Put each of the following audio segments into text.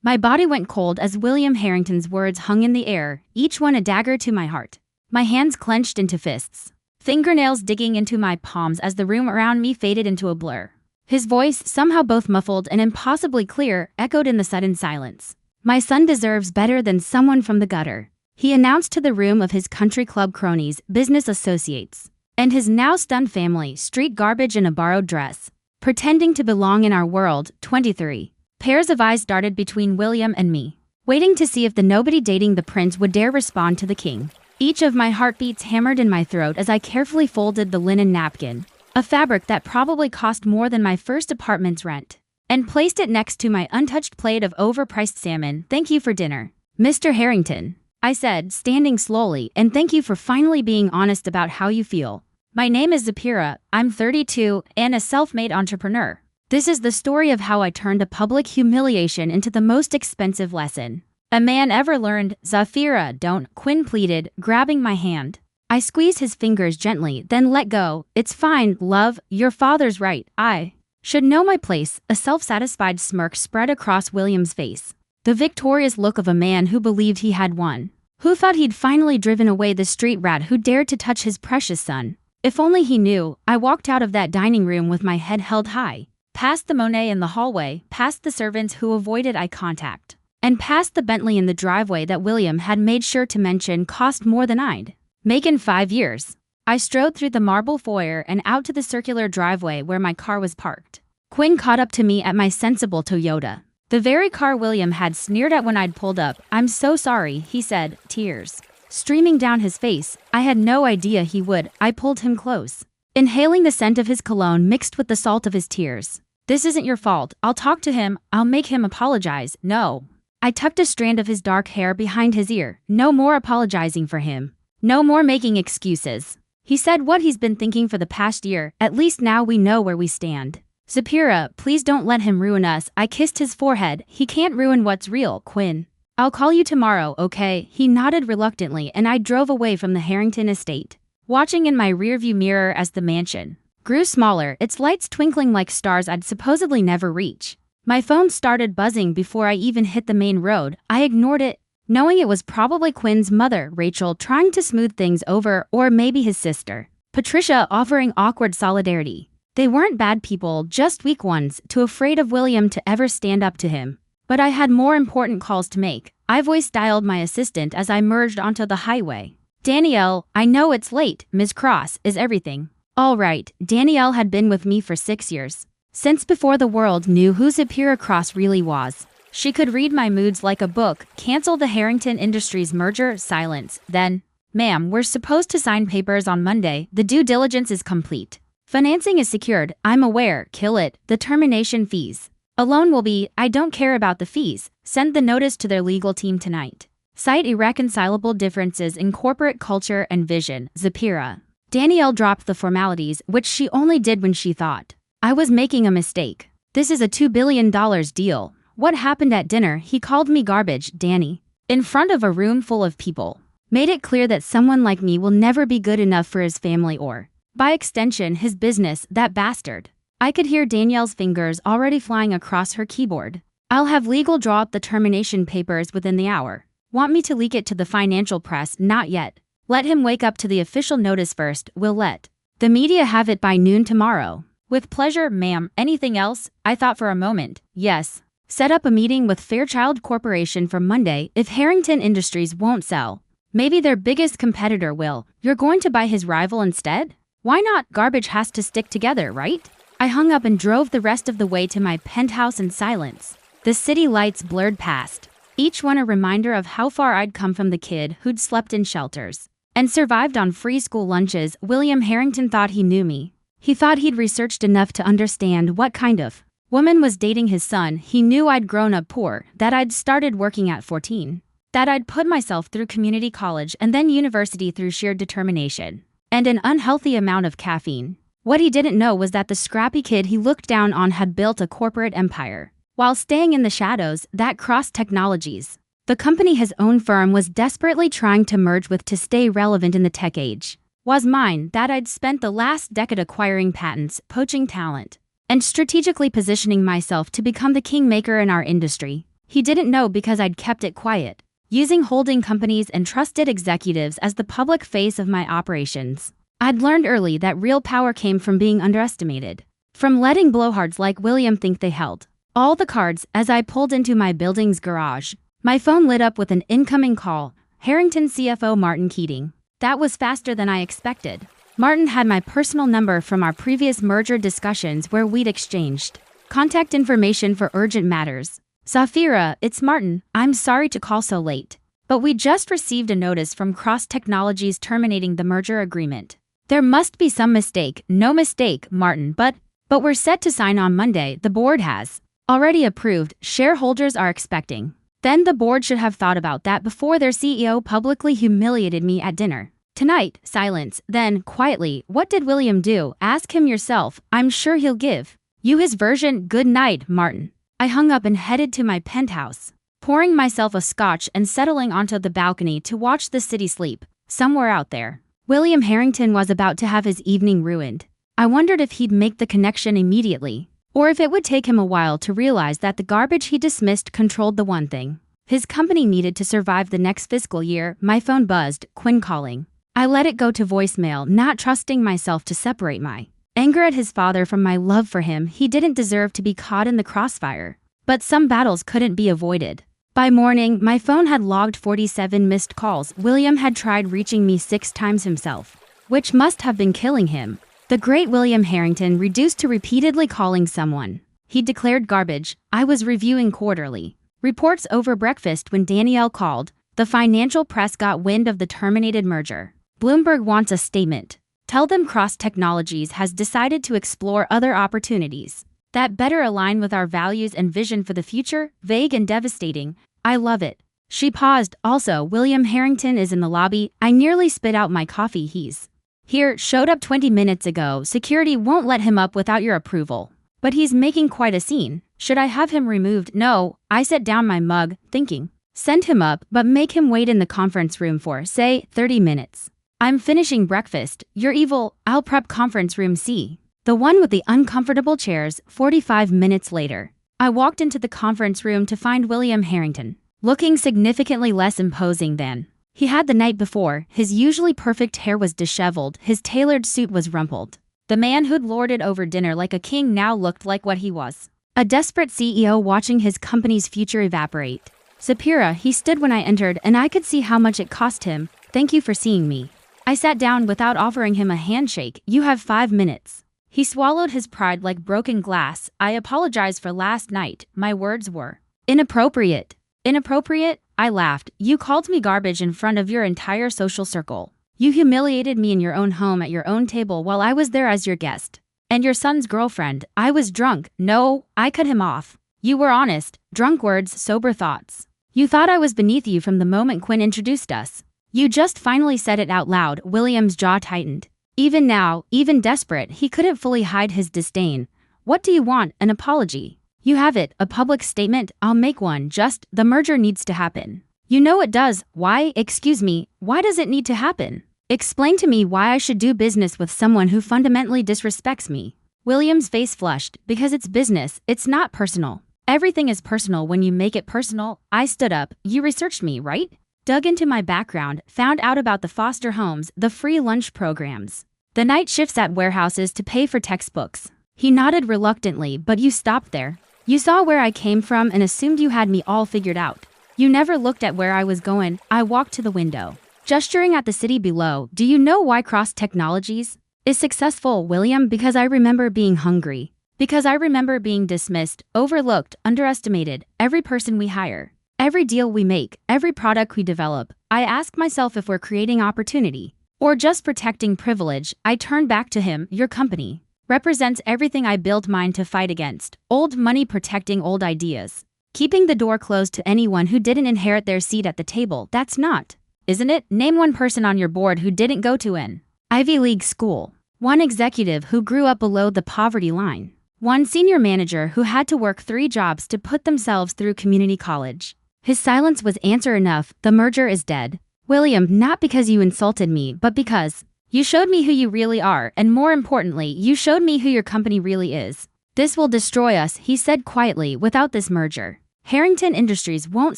My body went cold as William Harrington's words hung in the air, each one a dagger to my heart. My hands clenched into fists, fingernails digging into my palms as the room around me faded into a blur. His voice, somehow both muffled and impossibly clear, echoed in the sudden silence. My son deserves better than someone from the gutter, he announced to the room of his country club cronies, business associates, and his now stunned family, street garbage in a borrowed dress, pretending to belong in our world. 23. Pairs of eyes darted between William and me, waiting to see if the nobody dating the prince would dare respond to the king. Each of my heartbeats hammered in my throat as I carefully folded the linen napkin, a fabric that probably cost more than my first apartment's rent, and placed it next to my untouched plate of overpriced salmon. Thank you for dinner, Mr. Harrington, I said, standing slowly, and thank you for finally being honest about how you feel. My name is Zafira, I'm 32, and a self-made entrepreneur. This is the story of how I turned a public humiliation into the most expensive lesson a man ever learned. Zafira, don't, Quinn pleaded, grabbing my hand. I squeezed his fingers gently, then let go. It's fine, love, your father's right, I should know my place. A self-satisfied smirk spread across William's face, the victorious look of a man who believed he had won, who thought he'd finally driven away the street rat who dared to touch his precious son. If only he knew. I walked out of that dining room with my head held high, past the Monet in the hallway, past the servants who avoided eye contact, and past the Bentley in the driveway that William had made sure to mention cost more than I'd make in 5 years. I strode through the marble foyer and out to the circular driveway where my car was parked. Quinn caught up to me at my sensible Toyota, the very car William had sneered at when I'd pulled up. I'm so sorry, he said, tears streaming down his face. I had no idea he would. I pulled him close, inhaling the scent of his cologne mixed with the salt of his tears. This isn't your fault. I'll talk to him. I'll make him apologize. No. I tucked a strand of his dark hair behind his ear. No more apologizing for him. No more making excuses. He said what he's been thinking for the past year. At least now we know where we stand. Zafira, please don't let him ruin us. I kissed his forehead. He can't ruin what's real, Quinn. I'll call you tomorrow, okay? He nodded reluctantly and I drove away from the Harrington estate, watching in my rearview mirror as the mansion grew smaller, its lights twinkling like stars I'd supposedly never reach. My phone started buzzing before I even hit the main road. I ignored it, knowing it was probably Quinn's mother, Rachel, trying to smooth things over, or maybe his sister, Patricia, offering awkward solidarity. They weren't bad people, just weak ones, too afraid of William to ever stand up to him. But I had more important calls to make. I voice-dialed my assistant as I merged onto the highway. Danielle, I know it's late. Ms. Cross, is everything all right? Danielle had been with me for 6 years, since before the world knew who Zafira Cross really was. She could read my moods like a book. Cancel the Harrington Industries merger. Silence. Then, ma'am, we're supposed to sign papers on Monday. The due diligence is complete. Financing is secured. I'm aware. Kill it. The termination fees alone will be, I don't care about the fees. Send the notice to their legal team tonight. Cite irreconcilable differences in corporate culture and vision. Zafira. Danielle dropped the formalities, which she only did when she thought I was making a mistake. This is a $2 billion deal. What happened at dinner? He called me garbage, Danny, in front of a room full of people. Made it clear that someone like me will never be good enough for his family or, by extension, his business. That bastard. I could hear Danielle's fingers already flying across her keyboard. I'll have legal draw up the termination papers within the hour. Want me to leak it to the financial press? Not yet. Let him wake up to the official notice first. We'll let the media have it by noon tomorrow. With pleasure, ma'am. Anything else? I thought for a moment. Yes. Set up a meeting with Fairchild Corporation for Monday. If Harrington Industries won't sell, maybe their biggest competitor will. You're going to buy his rival instead? Why not? Garbage has to stick together, right? I hung up and drove the rest of the way to my penthouse in silence. The city lights blurred past, each one a reminder of how far I'd come from the kid who'd slept in shelters and survived on free school lunches. William Harrington thought he knew me. He thought he'd researched enough to understand what kind of woman was dating his son. He knew I'd grown up poor, that I'd started working at 14, that I'd put myself through community college and then university through sheer determination and an unhealthy amount of caffeine. What he didn't know was that the scrappy kid he looked down on had built a corporate empire while staying in the shadows that crossed technologies. The company his own firm was desperately trying to merge with to stay relevant in the tech age was mine, that I'd spent the last decade acquiring patents, poaching talent, and strategically positioning myself to become the kingmaker in our industry. He didn't know because I'd kept it quiet, using holding companies and trusted executives as the public face of my operations. I'd learned early that real power came from being underestimated, from letting blowhards like William think they held all the cards. As I pulled into my building's garage, my phone lit up with an incoming call. Harrington CFO Martin Keating. That was faster than I expected. Martin had my personal number from our previous merger discussions where we'd exchanged contact information for urgent matters. Safira, it's Martin. I'm sorry to call so late, but we just received a notice from Cross Technologies terminating the merger agreement. There must be some mistake. No mistake, Martin, but we're set to sign on Monday. The board has already approved. Shareholders are expecting. Then the board should have thought about that before their CEO publicly humiliated me at dinner. Tonight, silence. Then, quietly, what did William do? Ask him yourself. I'm sure he'll give you his version. Good night, Martin. I hung up and headed to my penthouse, pouring myself a scotch and settling onto the balcony to watch the city sleep. Somewhere out there, William Harrington was about to have his evening ruined. I wondered if he'd make the connection immediately, or if it would take him a while to realize that the garbage he dismissed controlled the one thing his company needed to survive the next fiscal year. My phone buzzed. Quinn calling. I let it go to voicemail, not trusting myself to separate my anger at his father from my love for him. He didn't deserve to be caught in the crossfire, but some battles couldn't be avoided. By morning, my phone had logged 47 missed calls. William had tried reaching me 6 times himself, which must have been killing him. The great William Harrington reduced to repeatedly calling someone he declared garbage. I was reviewing quarterly reports over breakfast when Danielle called. The financial press got wind of the terminated merger. Bloomberg wants a statement. Tell them Cross Technologies has decided to explore other opportunities that better align with our values and vision for the future. Vague and devastating. I love it. She paused. Also, William Harrington is in the lobby. I nearly spit out my coffee. He's here. Showed up 20 minutes ago. Security won't let him up without your approval. But he's making quite a scene. Should I have him removed? No. I set down my mug, thinking. Send him up, but make him wait in the conference room for, say, 30 minutes. I'm finishing breakfast. You're evil. I'll prep conference room C, the one with the uncomfortable chairs. 45 minutes later, I walked into the conference room to find William Harrington, looking significantly less imposing than he had the night before. His usually perfect hair was disheveled. His tailored suit was rumpled. The man who'd lorded over dinner like a king now looked like what he was, a desperate CEO watching his company's future evaporate. Sapira, he stood when I entered, and I could see how much it cost him. Thank you for seeing me. I sat down without offering him a handshake. You have 5 minutes. He swallowed his pride like broken glass. I apologize for last night. My words were inappropriate. Inappropriate? I laughed. You called me garbage in front of your entire social circle. You humiliated me in your own home at your own table while I was there as your guest and your son's girlfriend. I was drunk. No, I cut him off. You were honest. Drunk words, sober thoughts. You thought I was beneath you from the moment Quinn introduced us. You just finally said it out loud. William's jaw tightened. Even now, even desperate, he couldn't fully hide his disdain. What do you want? An apology? You have it. A public statement? I'll make one. Just, the merger needs to happen. You know it does. Why? Excuse me, why does it need to happen? Explain to me why I should do business with someone who fundamentally disrespects me. William's face flushed. Because it's business, it's not personal. Everything is personal when you make it personal. I stood up. You researched me, right? Dug into my background, found out about the foster homes, the free lunch programs, the night shifts at warehouses to pay for textbooks. He nodded reluctantly, but you stopped there. You saw where I came from and assumed you had me all figured out. You never looked at where I was going. I walked to the window, gesturing at the city below. Do you know why Cross Technologies is successful, William? Because I remember being hungry. Because I remember being dismissed, overlooked, underestimated. Every person we hire, every deal we make, every product we develop, I ask myself if we're creating opportunity or just protecting privilege. I turn back to him. Your company represents everything I built mine to fight against. Old money protecting old ideas. Keeping the door closed to anyone who didn't inherit their seat at the table. That's not, isn't it? Name one person on your board who didn't go to an Ivy League school. One executive who grew up below the poverty line. One senior manager who had to work 3 jobs to put themselves through community college. His silence was answer enough. The merger is dead. William, not because you insulted me, but because you showed me who you really are, and more importantly, you showed me who your company really is. This will destroy us, he said quietly. Without this merger, Harrington Industries won't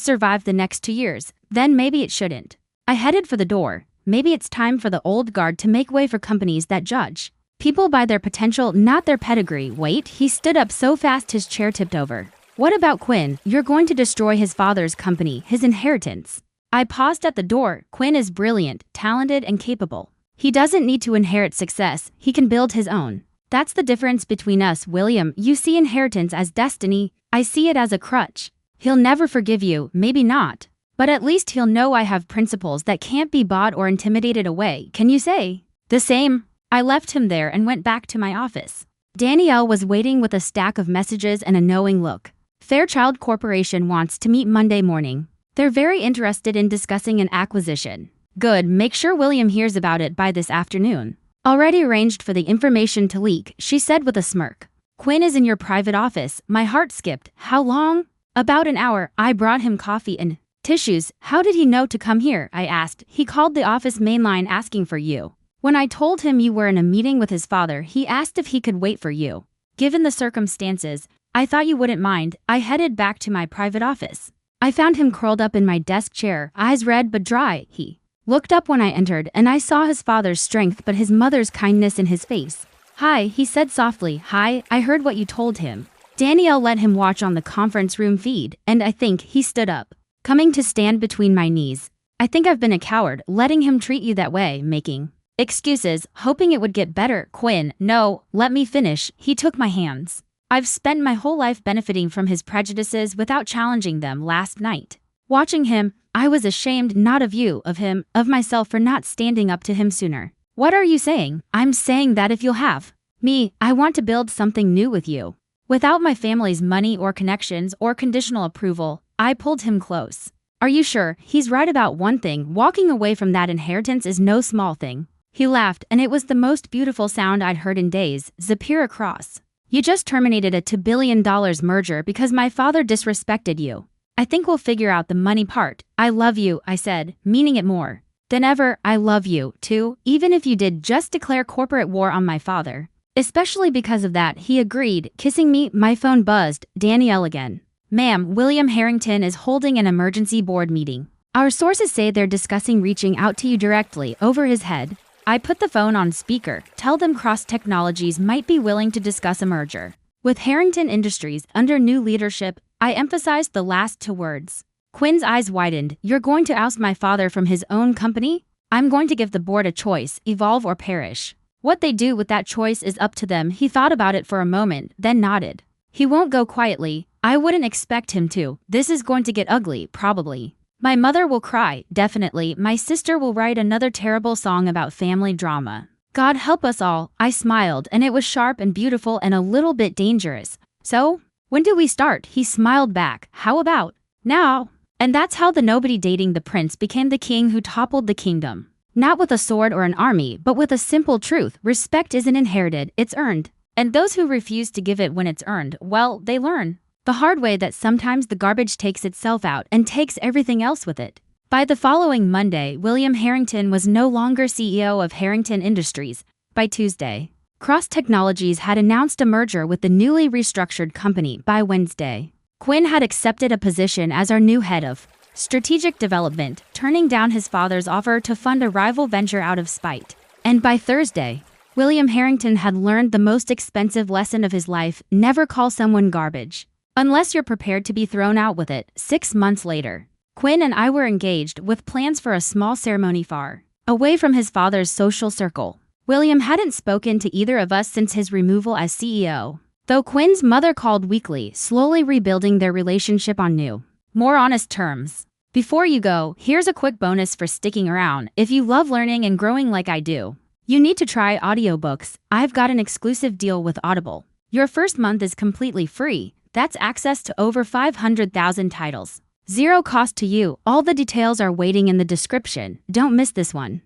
survive the next 2 years, then maybe it shouldn't. I headed for the door. Maybe it's time for the old guard to make way for companies that judge people by their potential, not their pedigree. Wait, he stood up so fast his chair tipped over. What about Quinn? You're going to destroy his father's company, his inheritance. I paused at the door. Quinn is brilliant, talented, and capable. He doesn't need to inherit success, he can build his own. That's the difference between us, William. You see inheritance as destiny, I see it as a crutch. He'll never forgive you, maybe not. But at least he'll know I have principles that can't be bought or intimidated away. Can you say the same? I left him there and went back to my office. Danielle was waiting with a stack of messages and a knowing look. Fairchild Corporation wants to meet Monday morning. They're very interested in discussing an acquisition. Good, make sure William hears about it by this afternoon. Already arranged for the information to leak, she said with a smirk. Quinn is in your private office. My heart skipped. How long? About an hour. I brought him coffee and tissues. How did he know to come here? I asked. He called the office main line asking for you. When I told him you were in a meeting with his father, he asked if he could wait for you. Given the circumstances, I thought you wouldn't mind. I headed back to my private office. I found him curled up in my desk chair, eyes red but dry. He looked up when I entered, and I saw his father's strength but his mother's kindness in his face. Hi, he said softly. Hi, I heard what you told him. Danielle let him watch on the conference room feed, and I think he stood up, coming to stand between my knees. I think I've been a coward, letting him treat you that way, making excuses, hoping it would get better. Quinn, no, let me finish. He took my hands. I've spent my whole life benefiting from his prejudices without challenging them. Last night, watching him, I was ashamed, not of you, of him, of myself for not standing up to him sooner. What are you saying? I'm saying that if you'll have me, I want to build something new with you. Without my family's money or connections or conditional approval, I pulled him close. Are you sure? He's right about one thing. Walking away from that inheritance is no small thing. He laughed, and it was the most beautiful sound I'd heard in days. Zapir across. You just terminated a $2 billion merger because my father disrespected you. I think we'll figure out the money part. I love you, I said, meaning it more than ever. I love you, too, even if you did just declare corporate war on my father. Especially because of that, he agreed, kissing me. My phone buzzed. Danielle again. Ma'am, William Harrington is holding an emergency board meeting. Our sources say they're discussing reaching out to you directly over his head. I put the phone on speaker. Tell them Cross Technologies might be willing to discuss a merger with Harrington Industries under new leadership. I emphasized the last two words. Quinn's eyes widened. You're going to oust my father from his own company? I'm going to give the board a choice, evolve or perish. What they do with that choice is up to them. He thought about it for a moment, then nodded. He won't go quietly. I wouldn't expect him to. This is going to get ugly, probably. My mother will cry, definitely. My sister will write another terrible song about family drama. God help us all. I smiled, and it was sharp and beautiful and a little bit dangerous. So, when do we start? He smiled back. How about now? And that's how the nobody dating the prince became the king who toppled the kingdom. Not with a sword or an army, but with a simple truth. Respect isn't inherited, it's earned. And those who refuse to give it when it's earned, well, they learn the hard way that sometimes the garbage takes itself out and takes everything else with it. By the following Monday, William Harrington was no longer CEO of Harrington Industries. By Tuesday, Cross Technologies had announced a merger with the newly restructured company. By Wednesday, Quinn had accepted a position as our new head of strategic development, turning down his father's offer to fund a rival venture out of spite. And by Thursday, William Harrington had learned the most expensive lesson of his life: never call someone garbage unless you're prepared to be thrown out with it. 6 months later, Quinn and I were engaged, with plans for a small ceremony far away from his father's social circle. William hadn't spoken to either of us since his removal as CEO, though Quinn's mother called weekly, slowly rebuilding their relationship on new, more honest terms. Before you go, here's a quick bonus for sticking around. If you love learning and growing like I do, you need to try audiobooks. I've got an exclusive deal with Audible. Your first month is completely free. That's access to over 500,000 titles. Zero cost to you. All the details are waiting in the description. Don't miss this one.